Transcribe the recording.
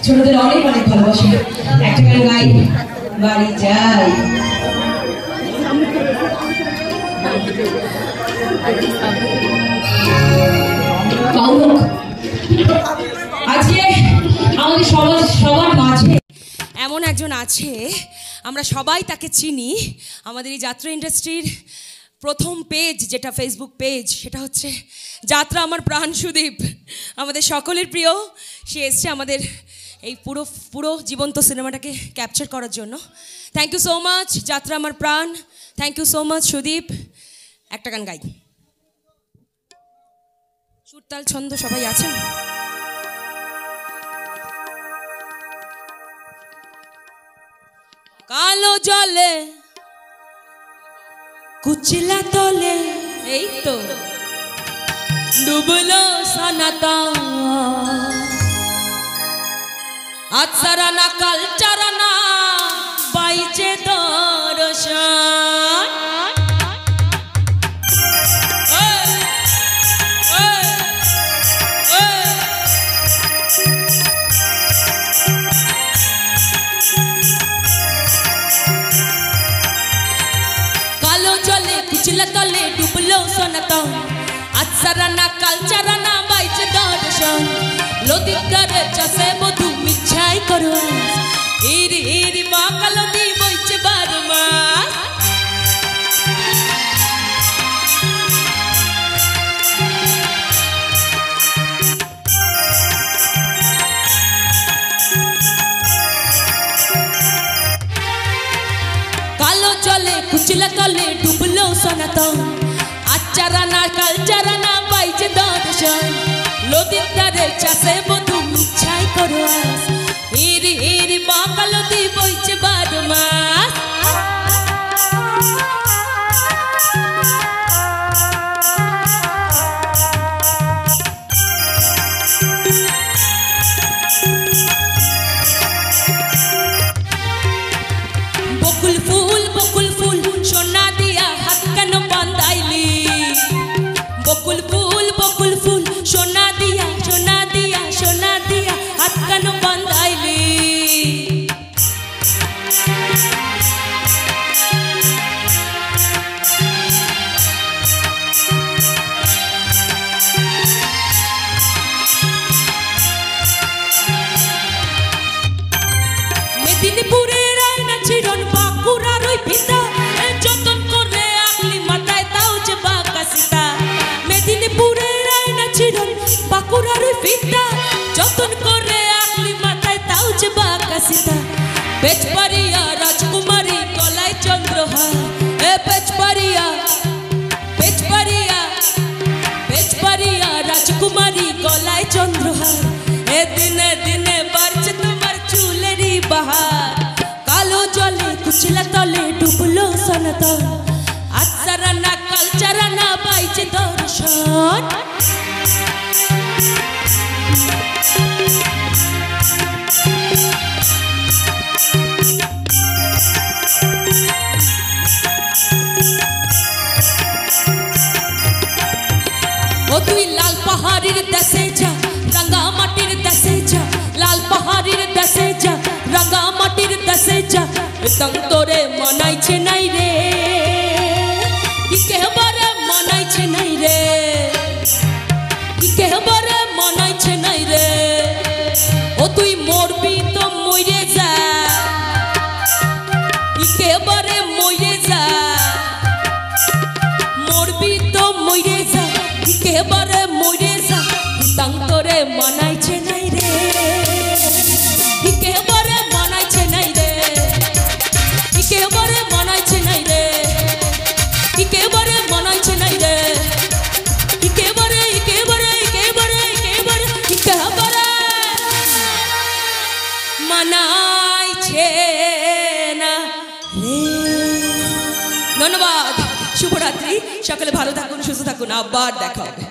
ছোটদের অনেক অনেক ভালোবাসা। একটা গান গাই, বাড়ি যাই। আজকে আমাদের সবার মাঝে এমন একজন আছে, আমরা সবাই তাকে চিনি। আমাদের এই যাত্রা ইন্ডাস্ট্রির প্রথম পেজ যেটা ফেসবুক পেজ, সেটা হচ্ছে যাত্রা আমার প্রাণ সুদীপ, আমাদের সকলের প্রিয়। সে এসছে আমাদের এই পুরো জীবন্ত সিনেমাটাকে ক্যাপচার করার জন্য। থ্যাংক ইউ সো মাচ যাত্রা আমার প্রাণ, thank you so much Sudip. একটা গান গাই, সুরতাল ছন্দ সবাই আছেন? কালো জলে কুচিলা তলে, এই তো ডুবলো সনাতা, আজ সারানা কাল চারানা বাইচে দর্শন। কালো জলে কুচিলা তলে ডুবলো সনাতা, আজ সারানা কাল চারানা বাইচে দর্শন। লদির ধারে চাষে মধু মিছাই করো, ইরি ইরি বাঁকা লদি বইছে 12 মাস। কালো জলে কুচিলা তলে ডুবলো সনাতা, আজ চারানা কাল চারানা বাইচে দর্শন। লদির ধারে চাষে মধু মিছাই করো, ইরি ইরি বাঁকা লদি বইছে 12 মাস। বকুল ফুল সোনা দিয়া হাত কেন বাঁধাইলি? বকুল ফুল সোনা দিয়া হাত কেন বাঁধাইলি? মেদিনীপুরের আয়না চিরন বাঁকুড়ার ওই ভিতা, যতন করে আকলি মাথায় তাও যে বাঁকা সীতা। মেদিনীপুরের আয়না চিরন বাঁকুড়ার ওই ভিতা, যতন করে আকলি মাথায় তাও যে বাঁকা সীতা। বেচপারিয়া রাজকুমারী গলায় চন্দ্রহার, এ বেচপারিয়া রাজকুমারী গলায় চন্দ্রহার। এ দিনে দিনে বাড়ছে তোমার চুলেরই বাহার। কালো জলে কুচিলা তলে ডুবলো সনাতা, আজ সারানা কাল চারানা বাইচে দর্শন। ও তুই লাল পাহাড়ের দেশে যা, রাঙা মাটির দেশে যা, লাল পাহাড়ের দেশে যা, রাঙা মাটির দেশে যা। তং তোরে মনাইছে নাই রে, কেহবারে মনাইছে নাই রে, কেহবারে মনাইছে নাই রে। ও তুই মরবি তো মরে যা, কেহবারে মরে যা, মরবি তো মরে যা, কেহবারে মরে যা। তং তোরে মনাইছে নাই রে, কেহবারে মনাইছে নাই রে, কেহবারে মনাইছে নাই রে, কেহবারে মনাইছে নাই রে, কেহবারে মানাইছে না রে। ধন্যবাদ, শুভরাত্রি, সকলে ভালো থাকুন, সুস্থ থাকুন, আবার দেখা হবে।